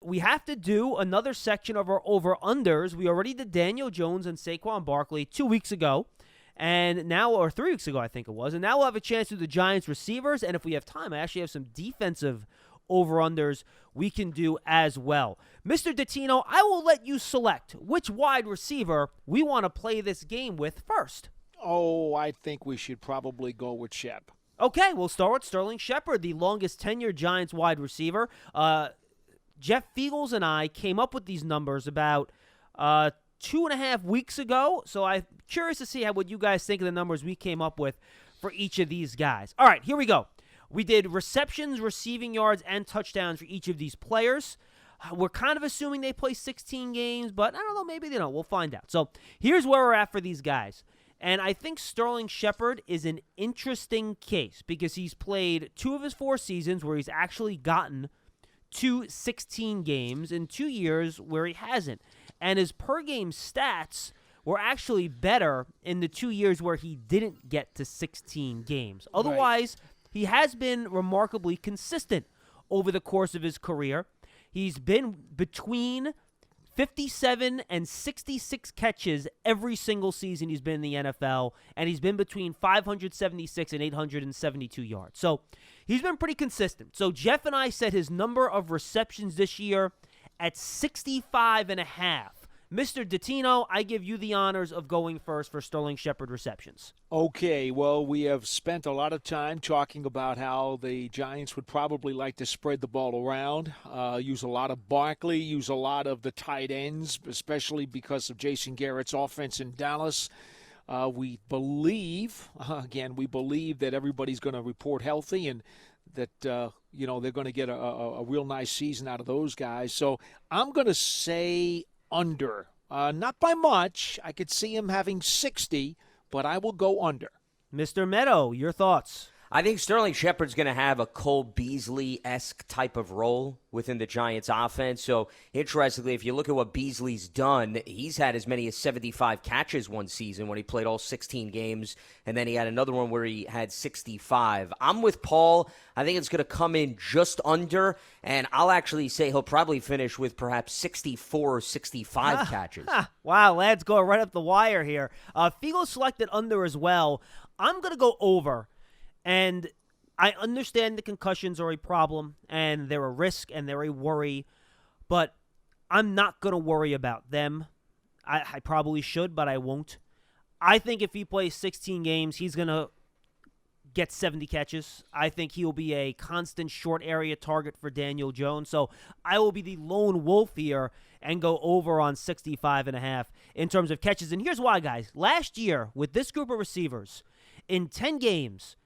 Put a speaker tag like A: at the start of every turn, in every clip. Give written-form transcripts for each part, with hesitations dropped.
A: we have to do another section of our over-unders. We already did Daniel Jones and Saquon Barkley 2 weeks ago, and now, or 3 weeks ago, I think it was. And now we'll have a chance to do the Giants receivers, and if we have time, I actually have some defensive over-unders we can do as well. Mr. Dottino, I will let you select which wide receiver we want to play this game with first.
B: Oh, I think we should probably go with Shep.
A: Okay, we'll start with Sterling Sheppard, the longest tenured Giants wide receiver. Jeff Fiegels and I came up with these numbers about 2.5 weeks ago, so I'm curious to see what you guys think of the numbers we came up with for each of these guys. All right, here we go. We did receptions, receiving yards, and touchdowns for each of these players. We're kind of assuming they play 16 games, but I don't know, maybe they don't. We'll find out. So here's where we're at for these guys. And I think Sterling Sheppard is an interesting case because he's played 2 of his 4 seasons where he's actually gotten to 16 games in 2 years where he hasn't. And his per-game stats were actually better in the 2 years where he didn't get to 16 games. Otherwise, he has been remarkably consistent over the course of his career. He's been between 57 and 66 catches every single season he's been in the NFL, and he's been between 576 and 872 yards. So he's been pretty consistent. So Jeff and I set his number of receptions this year at 65.5. Mr. Dottino, I give you the honors of going first for Sterling Sheppard receptions.
B: Okay, well, we have spent a lot of time talking about how the Giants would probably like to spread the ball around, use a lot of Barkley, use a lot of the tight ends, especially because of Jason Garrett's offense in Dallas. We believe that everybody's going to report healthy and that, they're going to get a real nice season out of those guys. So I'm going to say under. Not by much. I could see him having 60, but I will go under.
A: Mr. Meadow, your thoughts?
C: I think Sterling Sheppard's going to have a Cole Beasley-esque type of role within the Giants' offense. So, interestingly, if you look at what Beasley's done, he's had as many as 75 catches one season when he played all 16 games, and then he had another one where he had 65. I'm with Paul. I think it's going to come in just under, and I'll actually say he'll probably finish with perhaps 64 or 65 catches.
A: Wow, lads, go right up the wire here. Fiegel selected under as well. I'm going to go over. And I understand the concussions are a problem, and they're a risk, and they're a worry, but I'm not going to worry about them. I probably should, but I won't. I think if he plays 16 games, he's going to get 70 catches. I think he'll be a constant short area target for Daniel Jones. So I will be the lone wolf here and go over on 65.5 in terms of catches. And here's why, guys. Last year, with this group of receivers, in 10 games,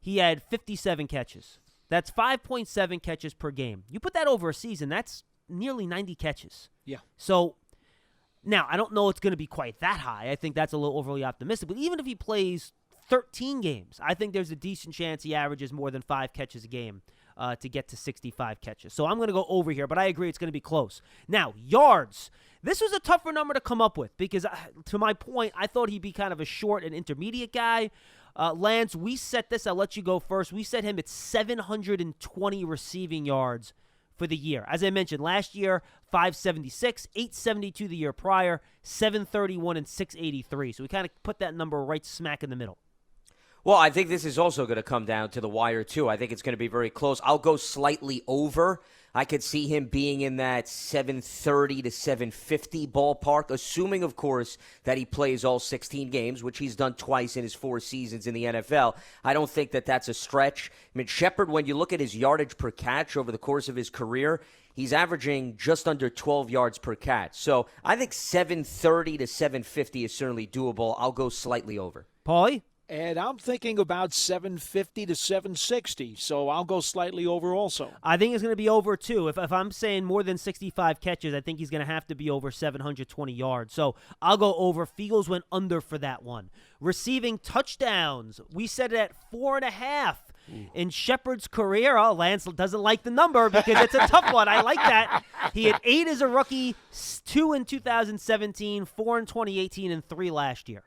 A: he had 57 catches. That's 5.7 catches per game. You put that over a season, that's nearly 90 catches.
B: Yeah.
A: So, now, I don't know it's going to be quite that high. I think that's a little overly optimistic. But even if he plays 13 games, I think there's a decent chance he averages more than 5 catches a game to get to 65 catches. So I'm going to go over here, but I agree it's going to be close. Now, yards. This was a tougher number to come up with because, to my point, I thought he'd be kind of a short and intermediate guy. Lance, we set this. I'll let you go first. We set him at 720 receiving yards for the year. As I mentioned, last year, 576, 872 the year prior, 731, and 683. So we kind of put that number right smack in the middle.
C: Well, I think this is also going to come down to the wire, too. I think it's going to be very close. I'll go slightly over. I could see him being in that 730 to 750 ballpark, assuming, of course, that he plays all 16 games, which he's done twice in his 4 seasons in the NFL. I don't think that that's a stretch. I mean, Sheppard, when you look at his yardage per catch over the course of his career, he's averaging just under 12 yards per catch. So I think 730 to 750 is certainly doable. I'll go slightly over.
A: Paulie?
B: And I'm thinking about 750 to 760, so I'll go slightly over also.
A: I think it's going to be over, too. If I'm saying more than 65 catches, I think he's going to have to be over 720 yards. So I'll go over. Fiegels went under for that one. Receiving touchdowns, we set it at 4.5. In Sheppard's career, Lance doesn't like the number because it's a tough one. I like that. He had 8 as a rookie, 2 in 2017, 4 in 2018, and 3 last year.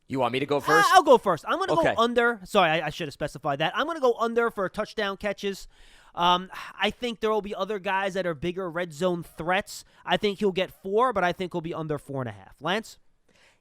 C: You want me to go first?
A: I'll go first. I'm going to go under. Sorry, I should have specified that. I'm going to go under for touchdown catches. I think there will be other guys that are bigger red zone threats. I think he'll get 4, but I think he'll be under 4.5. Lance?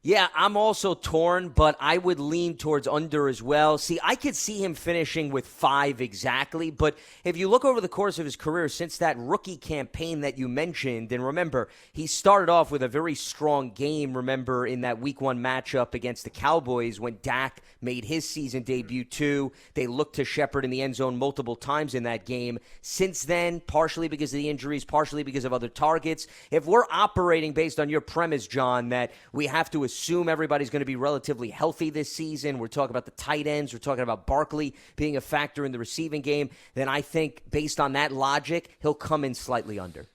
C: Yeah, I'm also torn, but I would lean towards under as well. See, I could see him finishing with 5 exactly, but if you look over the course of his career since that rookie campaign that you mentioned, and remember, he started off with a very strong game, remember, in that Week 1 matchup against the Cowboys when Dak made his season debut too. They looked to Sheppard in the end zone multiple times in that game. Since then, partially because of the injuries, partially because of other targets, if we're operating based on your premise, John, that we have to assume everybody's going to be relatively healthy this season. We're talking about the tight ends. We're talking about Barkley being a factor in the receiving game. Then I think, based on that logic, he'll come in slightly under.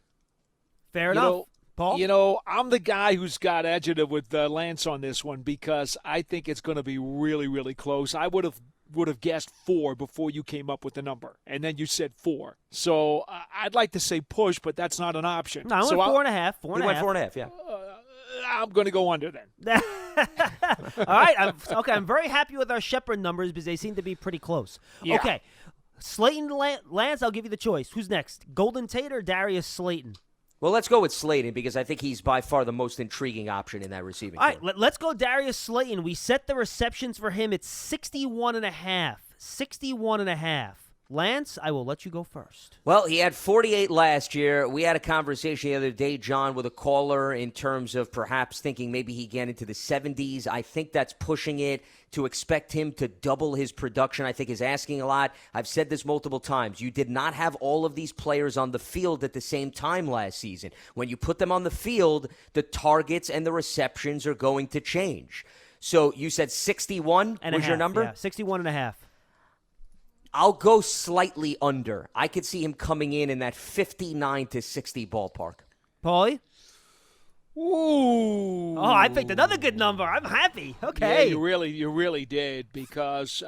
A: Fair enough. Paul?
B: I'm the guy who's got adjective with Lance on this one because I think it's going to be really, really close. I would have guessed 4 before you came up with the number, and then you said 4. So I'd like to say push, but that's not an option.
A: No, I went 4.5. 4.5.
C: He went 4.5, yeah.
B: I'm going to go under then.
A: All right. I'm very happy with our Sheppard numbers because they seem to be pretty close.
B: Yeah.
A: Okay. Slayton, Lance, I'll give you the choice. Who's next? Golden Tate or Darius Slayton?
C: Well, let's go with Slayton because I think he's by far the most intriguing option in that receiving
A: All
C: corps.
A: right, let's go Darius Slayton. We set the receptions for him at 61.5. 61.5. Lance, I will let you go first.
C: Well, he had 48 last year. We had a conversation the other day, John, with a caller in terms of perhaps thinking maybe he'd get into the 70s. I think that's pushing it. To expect him to double his production, I think, is asking a lot. I've said this multiple times. You did not have all of these players on the field at the same time last season. When you put them on the field, the targets and the receptions are going to change. So you said 61 was your number?
A: Yeah, 61.5.
C: I'll go slightly under. I could see him coming in that 59 to 60 ballpark.
A: Paulie?
B: Ooh.
A: Oh, I picked another good number. I'm happy. Okay.
B: Yeah, you really did because,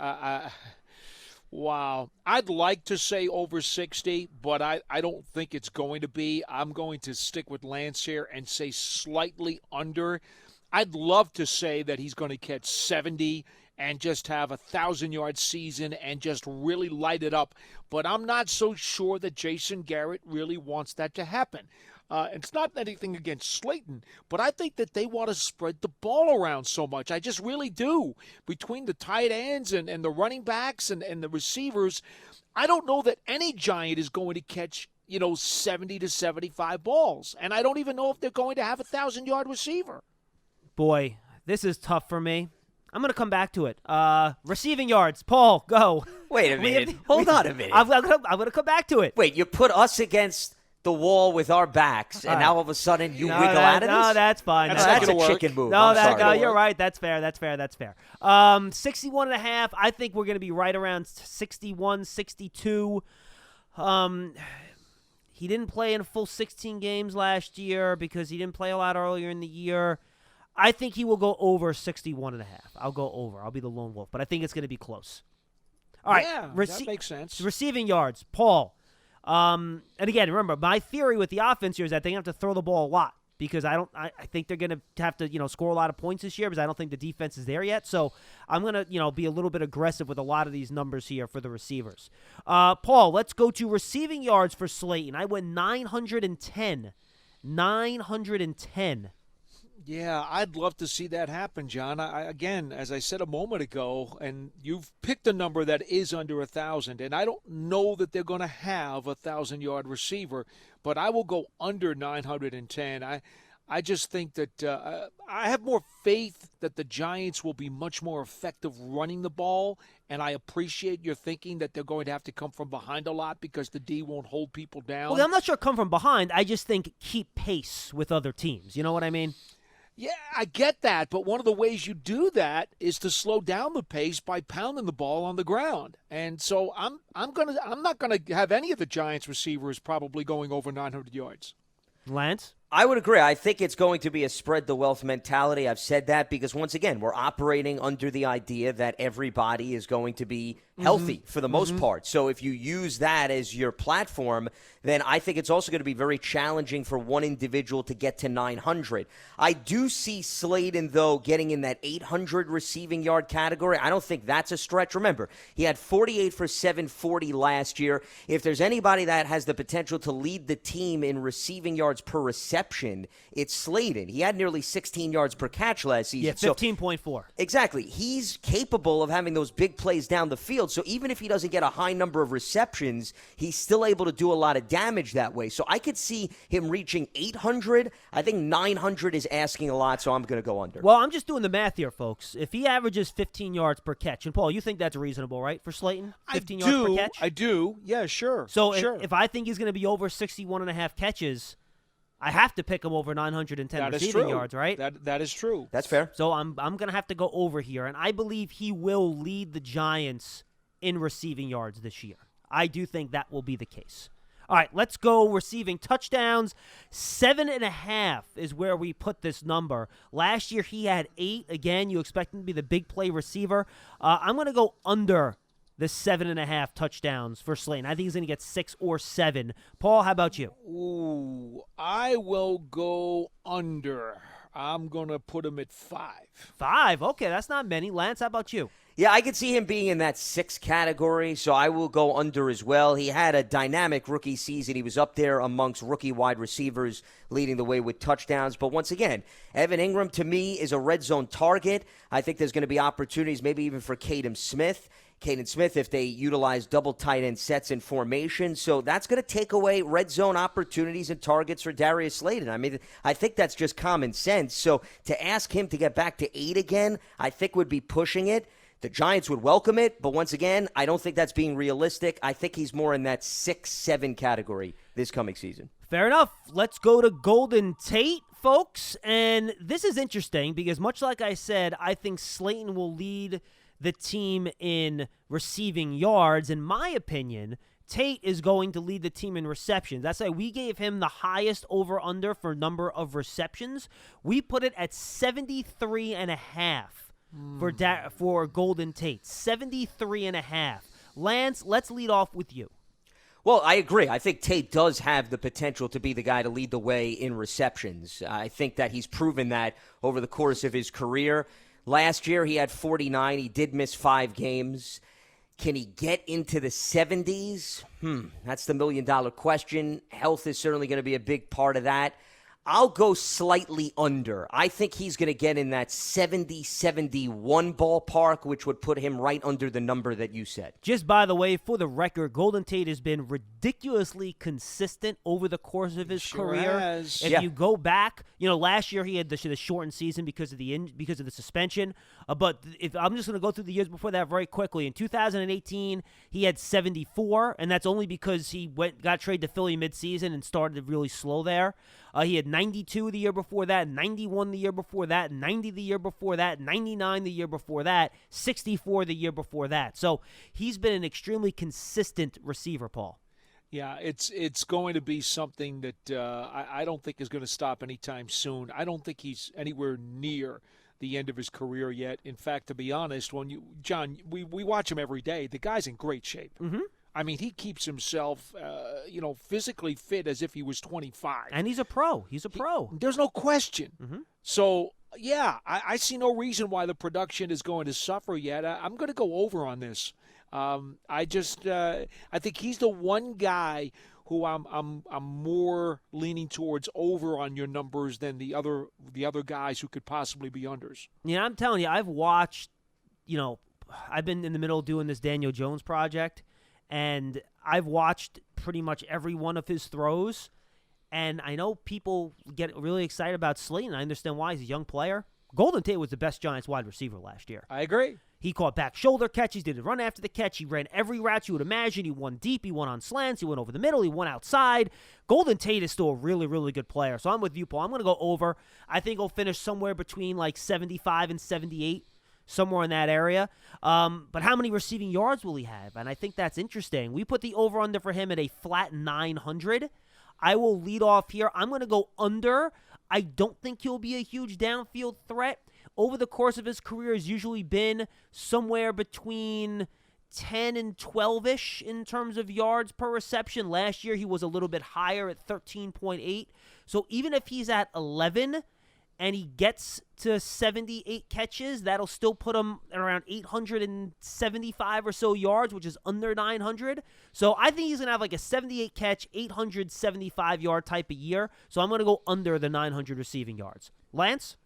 B: wow. I'd like to say over 60, but I don't think it's going to be. I'm going to stick with Lance here and say slightly under. I'd love to say that he's going to catch 70 and just have a 1,000-yard season and just really light it up. But I'm not so sure that Jason Garrett really wants that to happen. It's not anything against Slayton, but I think that they want to spread the ball around so much. I just really do. Between the tight ends and the running backs and the receivers, I don't know that any Giant is going to catch, 70 to 75 balls. And I don't even know if they're going to have a 1,000-yard receiver. Boy,
A: This is tough for me. I'm going to come back to it. Receiving yards. Paul, go.
C: Wait a minute. Hold on a minute.
A: I'm going to come back to it.
C: Wait, you put us against the wall with our backs, and now all of a sudden you wiggle out of this?
A: No, that's fine.
C: That's a chicken move.
A: No, you're right. That's fair. 61.5. I think we're going to be right around 61, 62. He didn't play in a full 16 games last year because he didn't play a lot earlier in the year. I think he will go over 61.5. I'll go over. I'll be the lone wolf, but I think it's going to be close. All right.
B: Yeah, that makes sense.
A: Receiving yards. Paul. And again, remember, my theory with the offense here is that they have to throw the ball a lot because I think they're going to have to, score a lot of points this year because I don't think the defense is there yet. So I'm going to, be a little bit aggressive with a lot of these numbers here for the receivers. Paul, let's go to receiving yards for Slayton. I went 910. 910.
B: Yeah, I'd love to see that happen, John. Again, as I said a moment ago, and you've picked a number that is under 1,000, and I don't know that they're going to have a 1,000-yard receiver, but I will go under 910. I just think that I have more faith that the Giants will be much more effective running the ball, and I appreciate your thinking that they're going to have to come from behind a lot because the D won't hold people down.
A: Well, I'm not sure come from behind. I just think keep pace with other teams. You know what I mean?
B: Yeah, I get that, but one of the ways you do that is to slow down the pace by pounding the ball on the ground. And so I'm not gonna have any of the Giants receivers probably going over 900 yards.
A: Lance?
C: I would agree. I think it's going to be a spread the wealth mentality. I've said that because, once again, we're operating under the idea that everybody is going to be healthy for the most part. So if you use that as your platform, then I think it's also going to be very challenging for one individual to get to 900. I do see Slayton, though, getting in that 800 receiving yard category. I don't think that's a stretch. Remember, he had 48 for 740 last year. If there's anybody that has the potential to lead the team in receiving yards per reception, it's Slayton. He had nearly 16 yards per catch last season.
A: Yeah, 15.4.
C: Exactly. He's capable of having those big plays down the field. So even if he doesn't get a high number of receptions, he's still able to do a lot of damage that way. So I could see him reaching 800. I think 900 is asking a lot, so I'm going to go under.
A: Well, I'm just doing the math here, folks. If he averages 15 yards per catch, and Paul, you think that's reasonable, right, for Slayton? 15 yards per catch?
B: I do. Yeah, sure.
A: So
B: sure.
A: if I think he's going to be over 61.5 catches, I have to pick him over 910
B: that
A: receiving yards, right?
B: That is true.
C: That's fair.
A: So I'm going to have to go over here, and I believe he will lead the Giants in receiving yards this year. I do think that will be the case. All right, let's go receiving touchdowns. 7.5 is where we put this number. Last year he had 8. Again, you expect him to be the big play receiver. I'm going to go under the 7.5 touchdowns for Slayton. I think he's going to get 6 or 7. Paul, how about you?
B: Ooh, I will go under. I'm going to put him at 5.
A: 5? Okay, that's not many. Lance, how about you?
C: Yeah, I could see him being in that 6 category, so I will go under as well. He had a dynamic rookie season. He was up there amongst rookie wide receivers, leading the way with touchdowns. But once again, Evan Ingram, to me, is a red zone target. I think there's going to be opportunities maybe even for Caden Smith, if they utilize double tight end sets in formation. So that's going to take away red zone opportunities and targets for Darius Slayton. I mean, I think that's just common sense. So to ask him to get back to 8 again, I think would be pushing it. The Giants would welcome it, but once again, I don't think that's being realistic. I think he's more in that 6-7 category this coming season.
A: Fair enough. Let's go to Golden Tate, folks. And this is interesting because much like I said, I think Slayton will lead the team in receiving yards. In my opinion, Tate is going to lead the team in receptions. That's why we gave him the highest over-under for number of receptions. We put it at 73.5. For Golden Tate, 73.5. Lance, let's lead off with you.
C: Well, I agree. I think Tate does have the potential to be the guy to lead the way in receptions. I think that he's proven that over the course of his career. Last year, he had 49. He did miss 5 games. Can he get into the 70s? That's the million-dollar question. Health is certainly going to be a big part of that. I'll go slightly under. I think he's going to get in that 70-71 ballpark, which would put him right under the number that you said.
A: Just by the way, for the record, Golden Tate has been ridiculously consistent over the course of his career.
B: Has.
A: If you go back, last year he had the shortened season because of the suspension. But if I'm just going to go through the years before that very quickly. In 2018, he had 74, and that's only because he got traded to Philly midseason and started really slow there. He had 92 the year before that, 91 the year before that, 90 the year before that, 99 the year before that, 64 the year before that. So he's been an extremely consistent receiver, Paul.
B: Yeah, it's going to be something that I don't think is going to stop anytime soon. I don't think he's anywhere near the end of his career yet. In fact, to be honest, John, we watch him every day. The guy's in great shape. Mm-hmm. I mean, he keeps himself, physically fit as if he was 25.
A: And he's a pro.
B: There's no question.
A: Mm-hmm.
B: So, yeah, I see no reason why the production is going to suffer yet. I'm going to go over on this. I think he's the one guy who I'm more leaning towards over on your numbers than the other guys who could possibly be unders.
A: Yeah, I'm telling you, I've watched, I've been in the middle of doing this Daniel Jones project. And I've watched pretty much every one of his throws, and I know people get really excited about Slayton. I understand why. He's a young player. Golden Tate was the best Giants wide receiver last year.
B: I agree.
A: He caught back shoulder catches, did a run after the catch. He ran every route you would imagine. He won deep. He won on slants. He went over the middle. He went outside. Golden Tate is still a really, really good player. So I'm with you, Paul. I'm going to go over. I think he'll finish somewhere between like 75 and 78. Somewhere in that area. But how many receiving yards will he have? And I think that's interesting. We put the over-under for him at a flat 900. I will lead off here. I'm going to go under. I don't think he'll be a huge downfield threat. Over the course of his career, has usually been somewhere between 10 and 12-ish in terms of yards per reception. Last year, he was a little bit higher at 13.8. So even if he's at 11 and he gets to 78 catches, that'll still put him at around 875 or so yards, which is under 900. So I think he's going to have like a 78 catch, 875 yard type of year. So I'm going to go under the 900 receiving yards. Lance?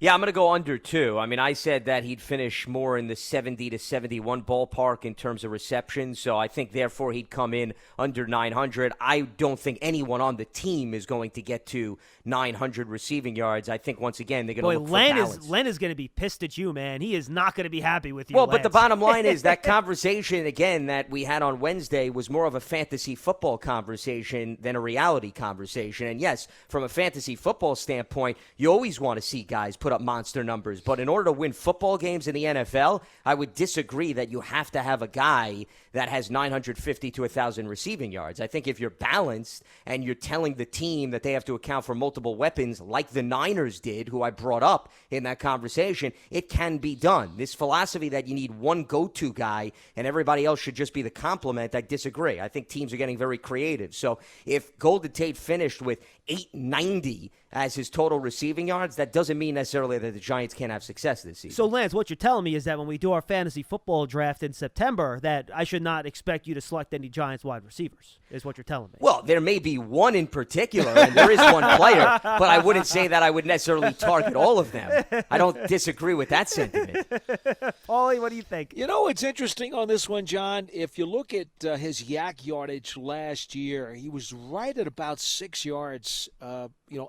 C: Yeah, I'm going to go under, too. I mean, I said that he'd finish more in the 70 to 71 ballpark in terms of reception, so I think, therefore, he'd come in under 900. I don't think anyone on the team is going to get to 900 receiving yards. I think, once again, they're going to look for balance.
A: Len is going to be pissed at you, man. He is not going to be happy with you,
C: Well,
A: Lance.
C: but the bottom line is that conversation, again, that we had on Wednesday was more of a fantasy football conversation than a reality conversation. And, yes, from a fantasy football standpoint, you always want to see guys put up monster numbers. But in order to win football games in the NFL, I would disagree that you have to have a guy that has 950 to 1,000 receiving yards. I think if you're balanced and you're telling the team that they have to account for multiple weapons like the Niners did, who I brought up in that conversation, it can be done. This philosophy that you need one go-to guy and everybody else should just be the complement, I disagree. I think teams are getting very creative. So if Golden Tate finished with 890 as his total receiving yards, that doesn't mean necessarily that the Giants can't have success this season.
A: So, Lance, what you're telling me is that when we do our fantasy football draft in September, that I should not expect you to select any Giants wide receivers, is what you're telling me.
C: Well, there may be one in particular, and there is one player, but I wouldn't say that I would necessarily target all of them. I don't disagree with that sentiment.
A: Paulie, what do you think?
B: You know, it's interesting on this one, John. If you look at his yak yardage last year, he was right at about 6 yards,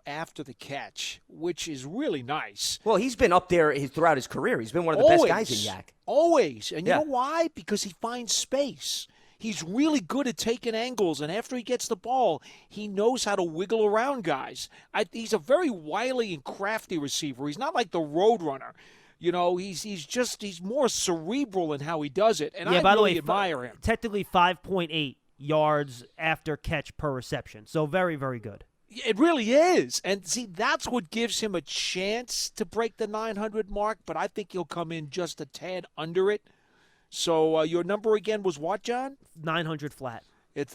B: after the catch, which is really nice.
C: Well, he's been up there throughout his career. He's been one of the best guys in yak.
B: Always. And you know why? Because he finds space. He's really good at taking angles, and after he gets the ball, he knows how to wiggle around guys. He's a very wily and crafty receiver. He's not like the Roadrunner. You know, he's more cerebral in how he does it, and I really admire him.
A: Technically 5.8 yards after catch per reception, so very, very good.
B: It really is. And see, that's what gives him a chance to break the 900 mark, but I think he'll come in just a tad under it. So your number again was what, John?
A: 900 flat.
B: It's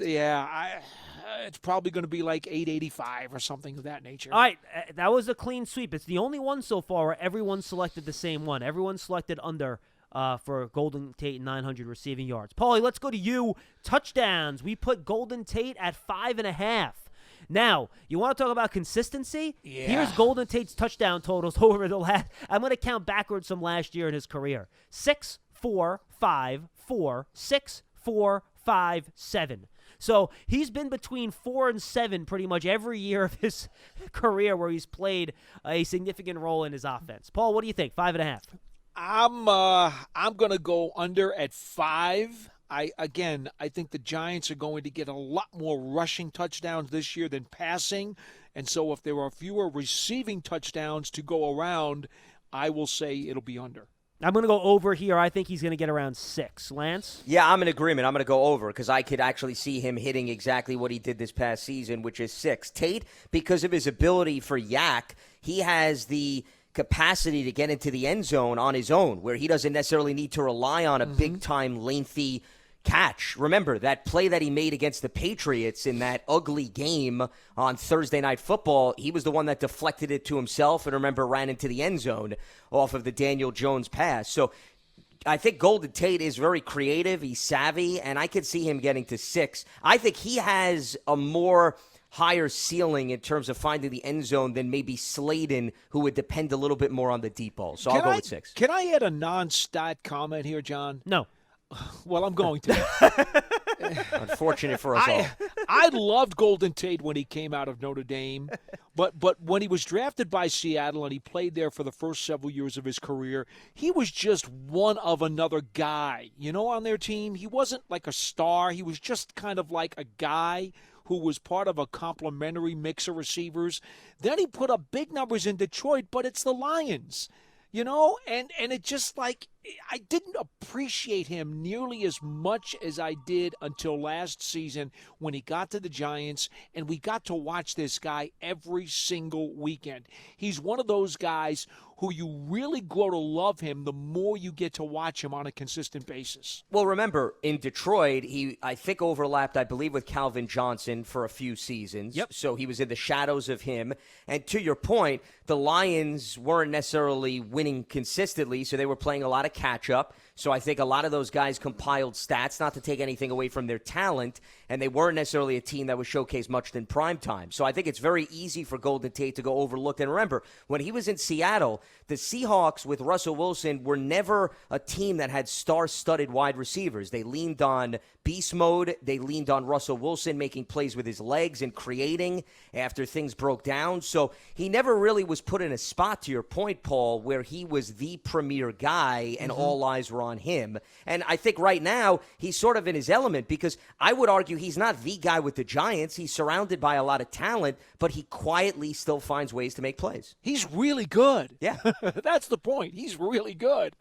B: probably going to be like 885 or something of that nature.
A: All right, that was a clean sweep. It's the only one so far where everyone selected the same one. Everyone selected under for Golden Tate 900 receiving yards. Paulie, let's go to you. Touchdowns. We put Golden Tate at 5.5. Now, you want to talk about consistency?
B: Yeah.
A: Here's Golden Tate's touchdown totals over the last. I'm going to count backwards from last year in his career: 6, 4, 5, 4, 6, 4, 5, 7. So he's been between 4 and 7 pretty much every year of his career where he's played a significant role in his offense. Paul, what do you think? 5.5.
B: I'm going to go under at 5. I think the Giants are going to get a lot more rushing touchdowns this year than passing. And so if there are fewer receiving touchdowns to go around, I will say it'll be under.
A: I'm going to go over here. I think he's going to get around 6. Lance?
C: Yeah, I'm in agreement. I'm going to go over because I could actually see him hitting exactly what he did this past season, which is 6. Tate, because of his ability for yak, he has the capacity to get into the end zone on his own, where he doesn't necessarily need to rely on a big-time, lengthy catch. Remember, that play that he made against the Patriots in that ugly game on Thursday Night Football, he was the one that deflected it to himself and, remember, ran into the end zone off of the Daniel Jones pass. So I think Golden Tate is very creative. He's savvy, and I could see him getting to 6. I think he has a more higher ceiling in terms of finding the end zone than maybe Slayton, who would depend a little bit more on the deep ball. So I'll go with 6.
B: Can I add a non-stat comment here, John?
A: No.
B: Well, I'm going to.
C: Unfortunate for us all.
B: I loved Golden Tate when he came out of Notre Dame, but when he was drafted by Seattle and he played there for the first several years of his career, he was just one of another guy, on their team. He wasn't like a star. He was just kind of like a guy who was part of a complimentary mix of receivers. Then he put up big numbers in Detroit, but it's the Lions, and it just like I didn't appreciate him nearly as much as I did until last season when he got to the Giants and we got to watch this guy every single weekend. He's one of those guys who you really grow to love him the more you get to watch him on a consistent basis.
C: Well, remember, in Detroit, he, I think, overlapped, I believe, with Calvin Johnson for a few seasons.
A: Yep.
C: So he was in the shadows of him. And to your point, the Lions weren't necessarily winning consistently, so they were playing a lot of catch-up. So I think a lot of those guys compiled stats, not to take anything away from their talent, and they weren't necessarily a team that was showcased much in prime time. So I think it's very easy for Golden Tate to go overlooked. And remember, when he was in Seattle, the Seahawks with Russell Wilson were never a team that had star-studded wide receivers. They leaned on beast mode. They leaned on Russell Wilson making plays with his legs and creating after things broke down. So he never really was put in a spot, to your point, Paul, where he was the premier guy and all eyes were on him. And I think right now he's sort of in his element because I would argue he's not the guy with the Giants. He's surrounded by a lot of talent, but he quietly still finds ways to make plays.
B: He's really good.
C: Yeah.
B: That's the point. He's really good.